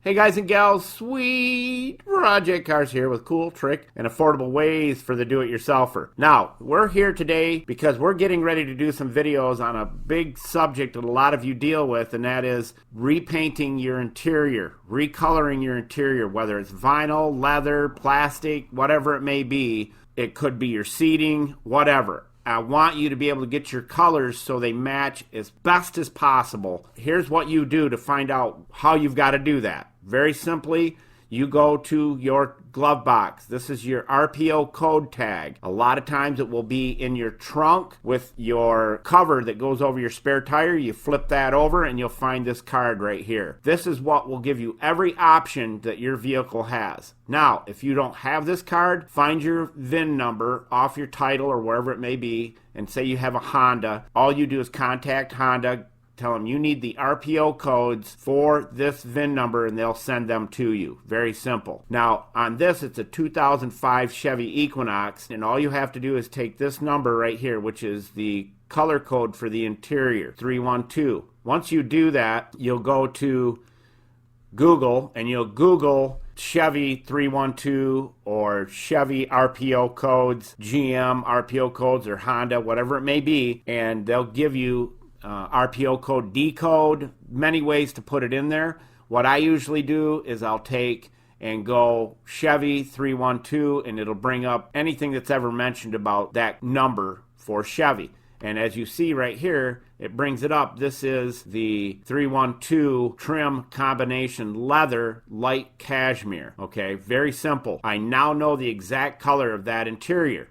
Hey guys and gals, sweet project cars here with cool, trick, and affordable ways for the do-it-yourselfer. Now, we're here today because we're getting ready to do some videos on a big subject that a lot of you deal with, and that is repainting your interior, recoloring your interior, whether it's vinyl, leather, plastic, whatever it may be. It could be your seating, whatever. I want you to be able to get your colors so they match as best as possible. Here's what you do to find out how you've got to do that. Very simply, you go to your glove box. This is your RPO code tag. A lot of times it will be in your trunk with your cover that goes over your spare tire. You flip that over and you'll find this card right here. This is what will give you every option that your vehicle has. Now, if you don't have this card, find your VIN number off your title or wherever it may be, and say you have a Honda. All you do is contact Honda, tell them you need the RPO codes for this VIN number, and they'll send them to you. Very simple. Now, on this, it's a 2005 Chevy Equinox, and all you have to do is take this number right here, which is the color code for the interior, 312. Once you do that, you'll go to Google, and you'll Google Chevy 312 or Chevy RPO codes, GM RPO codes, or Honda, whatever it may be, and they'll give you RPO code decode, many ways to put it in there. What I usually do is I'll take and go Chevy 312, and it'll bring up anything that's ever mentioned about that number for Chevy. And as you see right here, it brings it up. This is the 312 trim combination leather light cashmere. Okay, very simple. I now know the exact color of that interior.